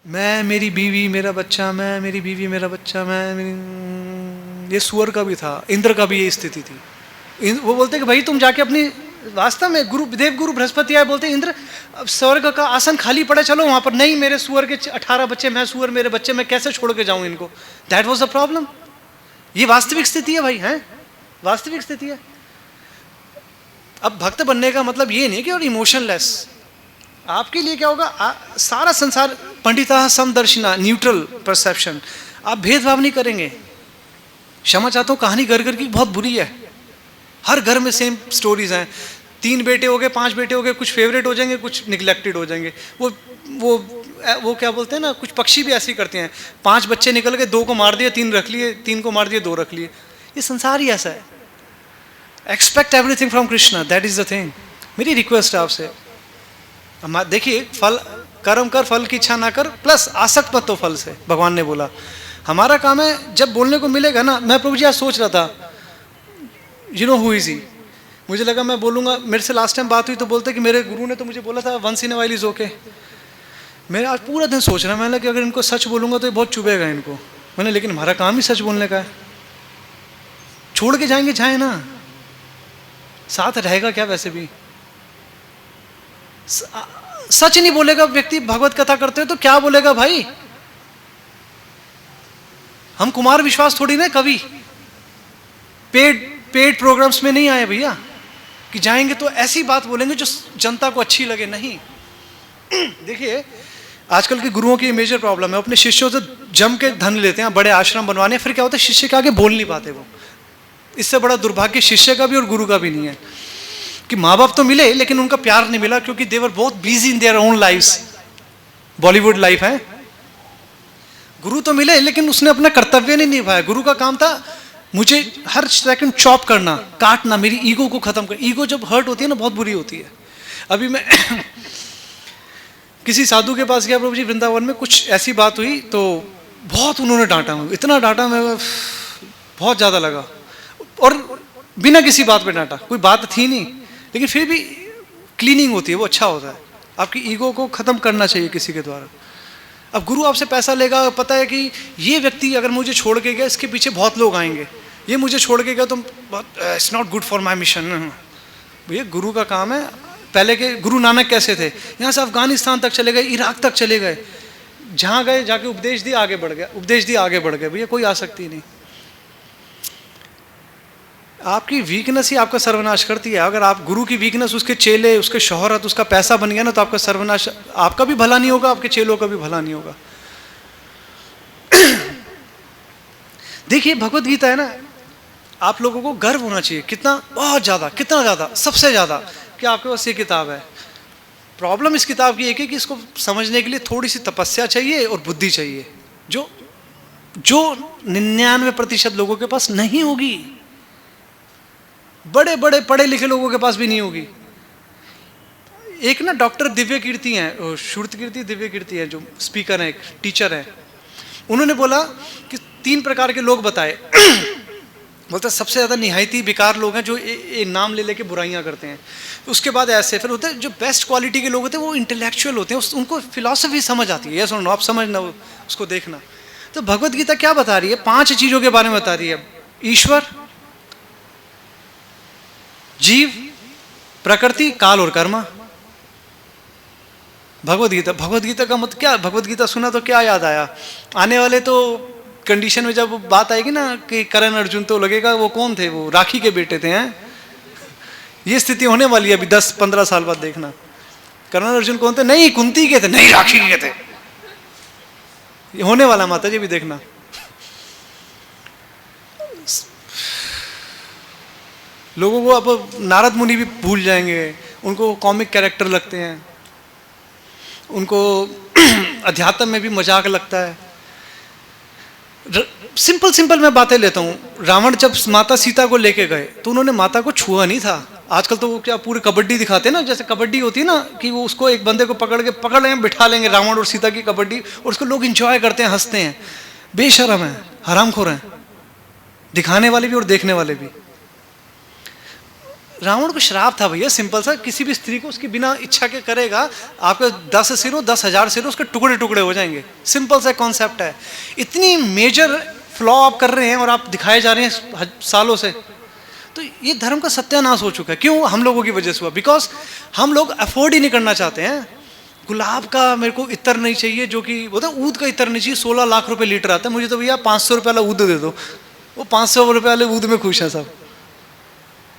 मैं, मेरी बीवी, मेरा बच्चा, मैं, मेरी बीवी, मेरा बच्चा, मैं, मेरी। ये सुअर का भी था, इंद्र का भी ये स्थिति थी। वो बोलते कि भाई तुम जाके अपनी, वास्तव में गुरु, देवगुरु बृहस्पति आए, बोलते इंद्र अब स्वर्ग का आसन खाली पड़ा, चलो वहां पर। नहीं, मेरे सुअर के 18 बच्चे, मैं सुअर, मेरे बच्चे, मैं कैसे छोड़ के जाऊं इनको? That was the problem. ये वास्तविक स्थिति है भाई, है वास्तविक स्थिति है। अब भक्त बनने का मतलब ये नहीं कि और इमोशनलेस। आपके लिए क्या होगा, सारा संसार पंडिता समदर्शिना, न्यूट्रल परसेप्शन, आप भेदभाव नहीं करेंगे। क्षमा चाहता हूँ, कहानी घर घर की बहुत बुरी है। हर घर में सेम स्टोरीज हैं। 3 बेटे हो गए, 5 बेटे हो गए, कुछ फेवरेट हो जाएंगे, कुछ निगलेक्टेड हो जाएंगे। वो क्या बोलते हैं ना, कुछ पक्षी भी ऐसे ही करते हैं। 5 बच्चे निकल गए, 2 को मार दिए, 3 रख लिए, 3 को मार दिए, 2 रख लिए। ये संसार ही ऐसा है। Expect everything from Krishna, that is the thing. मेरी रिक्वेस्ट है आपसे, देखिए, फल कर्म कर, फल की इच्छा ना कर, प्लस आसक्त मत हो फल से, भगवान ने बोला। हमारा काम है, जब बोलने को मिलेगा ना। मैं प्रभु जी आज सोच रहा था, you know who is he, मुझे लगा मैं बोलूँगा। मेरे से लास्ट टाइम बात हुई तो बोलते कि मेरे गुरु ने तो मुझे बोला था once in a while is okay. मैं आज पूरा दिन सोच रहा, मैंने कि अगर इनको सच बोलूँगा तो ये बहुत चुभेगा इनको। मैंने, लेकिन हमारा काम ही सच बोलने का है। छोड़ के जाएंगे, जाए ना, साथ रहेगा क्या? वैसे भी सच नहीं बोलेगा व्यक्ति, भगवत कथा करते हो तो क्या बोलेगा भाई? हम कुमार विश्वास थोड़ी ना कवि, पेड प्रोग्राम्स में नहीं आए भैया कि जाएंगे तो ऐसी बात बोलेंगे जो जनता को अच्छी लगे। नहीं। देखिए, आजकल के गुरुओं की मेजर प्रॉब्लम है, अपने शिष्यों से जम के धन लेते हैं, बड़े आश्रम बनवाने, फिर क्या होता है, शिष्य के आगे बोल नहीं पाते वो। इससे बड़ा दुर्भाग्य शिष्य का भी और गुरु का भी नहीं है कि माँ बाप तो मिले लेकिन उनका प्यार नहीं मिला, क्योंकि देवर बहुत busy in their own lifes, Bollywood life है। गुरु तो मिले लेकिन उसने अपना कर्तव्य नहीं निभाया। गुरु का काम था मुझे हर सेकंड चॉप करना, काटना, मेरी ईगो को खत्म कर। ईगो जब हर्ट होती है ना, बहुत बुरी होती है। अभी मैं किसी साधु के पास गया प्रभु जी वृंदावन में, कुछ ऐसी बात हुई तो बहुत उन्होंने डांटा, इतना डांटा, मैं बहुत ज़्यादा लगा, और बिना किसी बात पे डांटा, कोई बात थी नहीं, लेकिन फिर भी क्लीनिंग होती है, वो अच्छा होता है। आपकी ईगो को खत्म करना चाहिए किसी के द्वारा। अब गुरु आपसे पैसा लेगा, पता है कि ये व्यक्ति अगर मुझे छोड़ के गया, इसके पीछे बहुत लोग आएंगे, ये मुझे छोड़ के गया तो it's not good for my mission. भैया गुरु का काम है। पहले के गुरु नानक कैसे थे, यहाँ से अफगानिस्तान तक चले गए, इराक तक चले गए, जहाँ गए जाके उपदेश दिया, आगे बढ़ गया, उपदेश दिया, आगे बढ़ गए। भैया कोई आसक्ति नहीं। आपकी वीकनेस ही आपका सर्वनाश करती है। अगर आप गुरु की वीकनेस, उसके चेले, उसके शोहरत, उसका पैसा बन गया ना, तो आपका सर्वनाश, आपका भी भला नहीं होगा, आपके चेलों का भी भला नहीं होगा। देखिए भगवत गीता है ना, आप लोगों को गर्व होना चाहिए, कितना, बहुत ज्यादा, कितना ज्यादा, सबसे ज्यादा, कि आपके पास ये किताब है। प्रॉब्लम इस किताब की एक है कि इसको समझने के लिए थोड़ी सी तपस्या चाहिए और बुद्धि चाहिए, जो 99% लोगों के पास नहीं होगी। बड़े बड़े पढ़े लिखे लोगों के पास भी नहीं होगी। एक ना डॉक्टर दिव्य कीर्ति हैं, श्रुत कीर्ति, दिव्य कीर्ति है, जो स्पीकर हैं, एक टीचर है, उन्होंने बोला कि 3 प्रकार के लोग बताए। बोलते सबसे ज़्यादा निहायती बेकार लोग हैं, जो नाम ले लेके बुराइयां करते हैं। उसके बाद ऐसे फिर होते हैं जो बेस्ट क्वालिटी के लोग होते हैं, वो इंटेलेक्चुअल होते हैं, उनको फिलॉसफी समझ आती है। ये सुनो, आप समझना, उसको देखना। तो भगवत गीता क्या बता रही है? 5 चीज़ों के बारे में बता रही है। ईश्वर, जीव, प्रकृति, काल और कर्मा। भगवत गीता का मतलब क्या? भगवत गीता सुना तो क्या याद आया? आने वाले तो कंडीशन में जब बात आएगी ना कि करण अर्जुन, तो लगेगा वो कौन थे, वो राखी के बेटे थे। हैं, ये स्थिति होने वाली है अभी 10-15 साल बाद, देखना। करण अर्जुन कौन थे? नहीं कुंती के थे, नहीं राखी के थे। ये होने वाला माता जी भी देखना। लोगों को अब नारद मुनि भी भूल जाएंगे, उनको कॉमिक कैरेक्टर लगते हैं, उनको अध्यात्म में भी मजाक लगता है। सिंपल मैं बातें लेता हूँ। रावण जब माता सीता को लेके गए तो उन्होंने माता को छुआ नहीं था। आजकल तो वो क्या पूरी कबड्डी दिखाते हैं ना, जैसे कबड्डी होती है ना, कि वो उसको एक बंदे को पकड़ लेंगे, बिठा लेंगे, रावण और सीता की कबड्डी, और उसको लोग इंजॉय करते हैं, हंसते हैं। बेशरम है, हरामखोर है, दिखाने वाले भी और देखने वाले भी। रावण को श्राप था भैया, सिंपल सा, किसी भी स्त्री को उसकी बिना इच्छा के करेगा, आपके 10 सिर हो 10,000 सिर हो, उसके टुकड़े टुकड़े हो जाएंगे। सिंपल सा कॉन्सेप्ट है। इतनी मेजर फ्लॉ आप कर रहे हैं और आप दिखाए जा रहे हैं सालों से, तो ये धर्म का सत्यानाश हो चुका है। क्यों? हम लोगों की वजह से हुआ। बिकॉज हम लोग अफोर्ड ही नहीं करना चाहते हैं। गुलाब का मेरे को इत्र नहीं चाहिए, जो कि बोलते ऊद का इत्र नहीं चाहिए, 16 लाख रुपए लीटर आता है, मुझे तो भैया 500 रुपये वाला ऊद दे दो। वो 500 रुपये वाले ऊद में खुश है सब।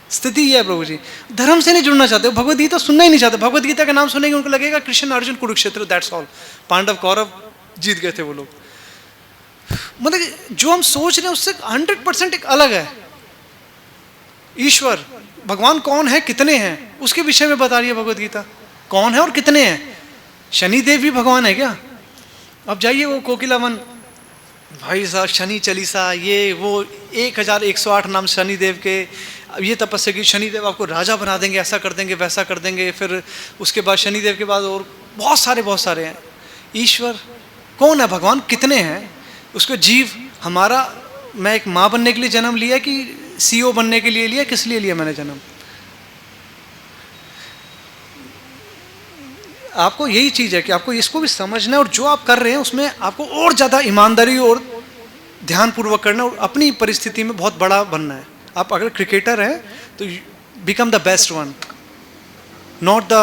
स्थिति ये है प्रभु जी, धर्म से नहीं जुड़ना चाहते, भगवद गीता सुनना ही नहीं चाहते। भगवद गीता का नाम सुनेंगे उनको लगेगा कृष्ण अर्जुन कुरुक्षेत्र, दैट्स ऑल। पांडव कौरव जीत गए थे वो लोग। मतलब जो हम सोच रहे हैं उससे 100% एक अलग है। ईश्वर भगवान कौन है, कितने हैं, उसके विषय में बता रही है भगवद गीता। कौन है और कितने हैं। शनिदेव भी भगवान है क्या? अब जाइए वो कोकिलावन, भाई साहब शनि चालीसा, ये वो 1108 नाम शनिदेव के। अब ये तपस्या की, शनिदेव आपको राजा बना देंगे, ऐसा कर देंगे, वैसा कर देंगे। फिर उसके बाद शनिदेव के बाद और बहुत सारे हैं। ईश्वर कौन है, भगवान कितने हैं, उसको जीव हमारा, मैं एक माँ बनने के लिए जन्म लिया कि CEO बनने के लिए लिया, किस लिए लिया मैंने जन्म? आपको यही चीज है कि आपको इसको भी समझना है, और जो आप कर रहे हैं उसमें आपको और ज्यादा ईमानदारी और ध्यानपूर्वक करना, और अपनी परिस्थिति में बहुत बड़ा बनना है। आप अगर क्रिकेटर हैं तो become the best one, not the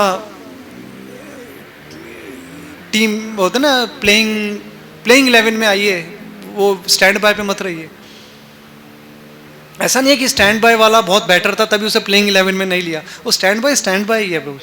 team होता ना, प्लेइंग 11 में आइए, वो स्टैंड बाय पे मत रहिए। ऐसा नहीं है कि स्टैंड बाय वाला बहुत बेटर था तभी उसे प्लेइंग 11 में नहीं लिया, वो स्टैंड बाय ही है प्रभु।